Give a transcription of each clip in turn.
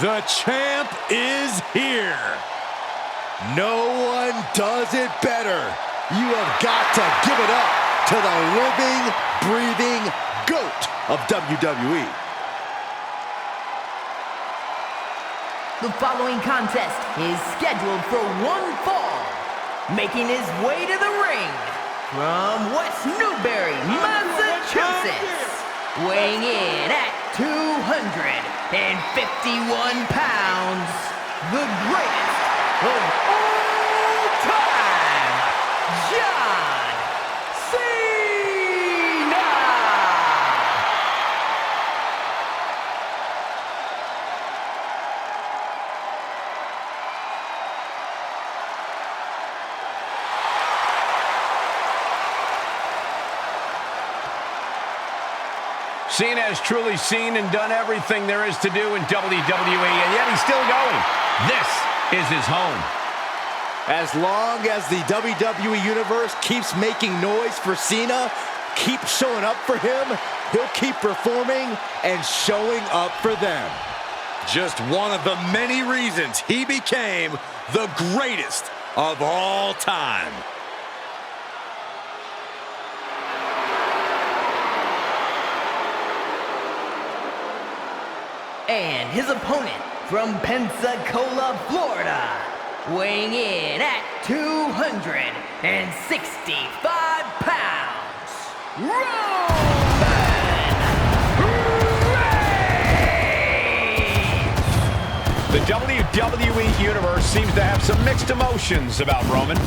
The champ is here. No one does it better. You have got to give it up to the living, breathing GOAT of WWE. The following contest is scheduled for one fall. Making his way to the ring from West Newbury, Massachusetts. Weighing in at 251 pounds, the greatest of all time, John Cena! Cena has truly seen and done everything there is to do in WWE, and yet he's still going. This is his home. As long as the WWE Universe keeps making noise for Cena, keep showing up for him, he'll keep performing and showing up for them. Just one of the many reasons he became the greatest of all time. And his opponent from Pensacola, Florida, weighing in at 265 pounds, Roman Reigns! The WWE Universe seems to have some mixed emotions about Roman.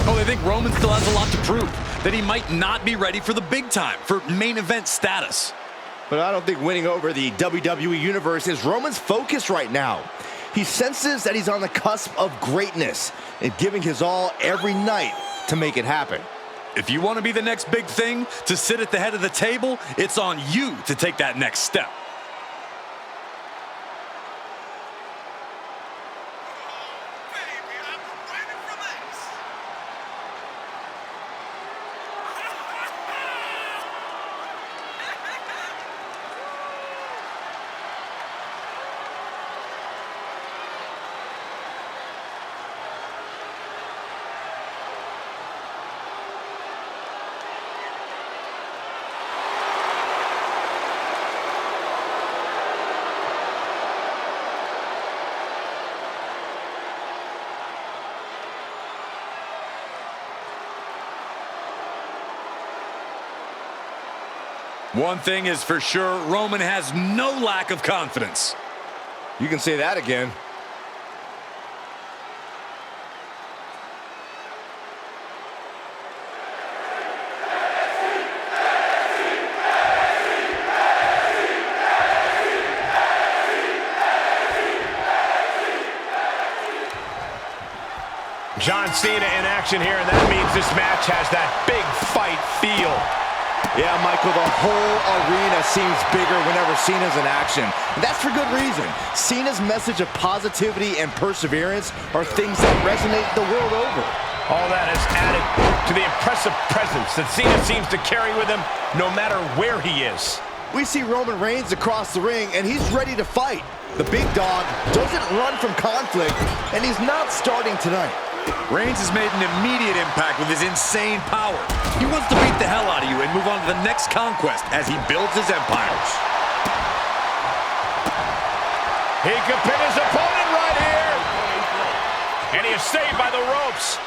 Oh, they think Roman still has a lot to prove, that he might not be ready for the big time, for main event status. But I don't think winning over the WWE Universe is Roman's focus right now. He senses that he's on the cusp of greatness and giving his all every night to make it happen. If you want to be the next big thing, to sit at the head of the table, it's on you to take that next step. One thing is for sure, Roman has no lack of confidence. You can say that again. John Cena in action here, and that means this match has that big fight feel. Yeah, Michael, the whole arena seems bigger whenever Cena's in action. And that's for good reason. Cena's message of positivity and perseverance are things that resonate the world over. All that has added to the impressive presence that Cena seems to carry with him no matter where he is. We see Roman Reigns across the ring, and he's ready to fight. The big dog doesn't run from conflict, and he's not starting tonight. Reigns has made an immediate impact with his insane power. He wants to beat the hell out of you and move on to the next conquest as he builds his empires. He could pin his opponent right here. And he is saved by the ropes.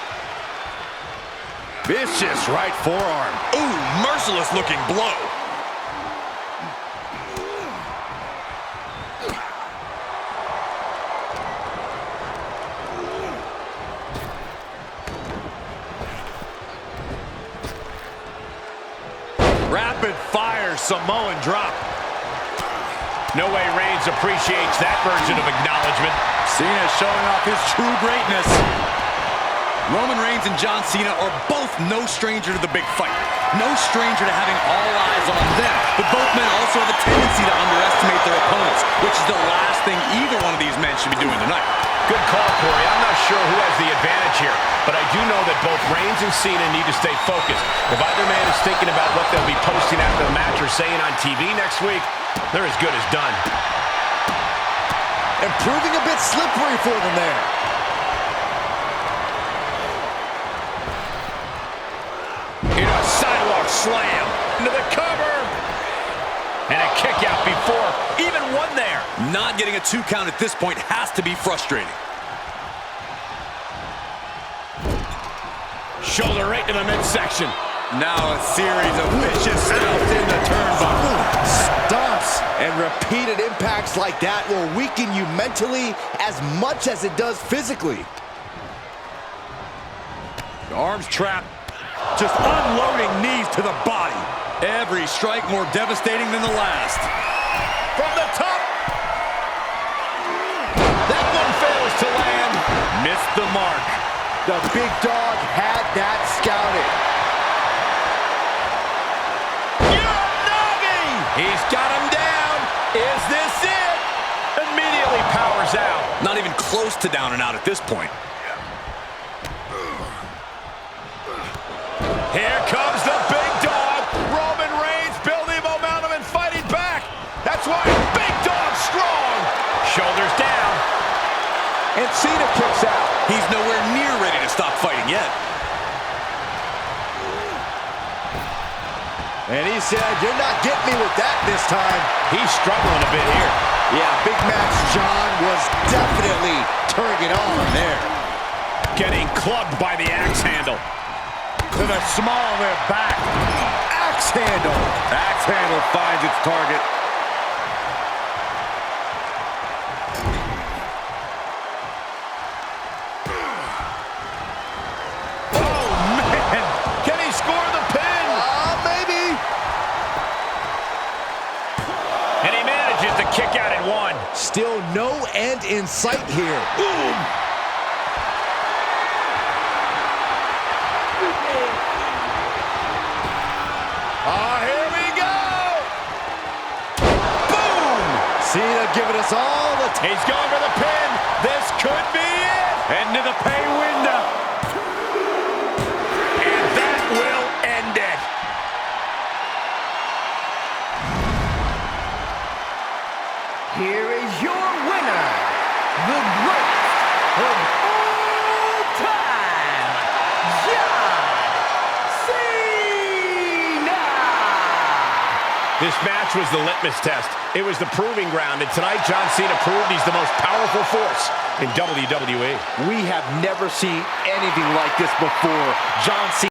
Vicious right forearm. Ooh, merciless looking blow. Rapid fire Samoan drop. No way Reigns appreciates that version of acknowledgement. Cena showing off his true greatness. Roman Reigns and John Cena are both no stranger to the big fight. No stranger to having all eyes on them. But both men also have a tendency to underestimate their opponents, which is the last thing either one of these men should be doing tonight. Good call, Corey. I'm not sure who has the advantage here, but I do know that both Reigns and Cena need to stay focused. If either man is thinking about what they'll be posting after the match or saying on TV next week, they're as good as done. and proving a bit slippery for them there. In a sidewalk slam into the cover. And a kick out before even one there. Not getting a 2 count at this point has to be frustrating. Shoulder right to the midsection. Now a series of vicious stomps in the turnbuckle. Stomps and repeated impacts like that will weaken you mentally as much as it does physically. The arms trapped. Just unloading knees to the body. Every strike more devastating than the last. From the top. That one fails to land. Missed the mark. The big dog had that scouted. Uranagi! He's got him down. Is this it? Immediately powers out. Not even close to down and out at this point. Here comes the big dog. Roman Reigns building momentum and fighting back. That's why big dog strong. Shoulders down. And Cena kicks out. He's nowhere near ready to stop fighting yet. And he said, "You're not getting me with that this time." He's struggling a bit here. Yeah, Big Match John was definitely turning it on there. Getting clubbed by the axe handle. To the small of their back. Axe handle. Axe handle finds its target. Oh, man. Can he score the pin? Maybe. And he manages to kick out at one. Still no end in sight here. Boom. Here we go. Boom. Cena giving us all the He's going for the pin. This could be it. Into the pay window. And that will end it. Here is your winner, the greatest of all time, John Cena! This match was the litmus test. It was the proving ground, and tonight John Cena proved he's the most powerful force in WWE. We have never seen anything like this before. John Cena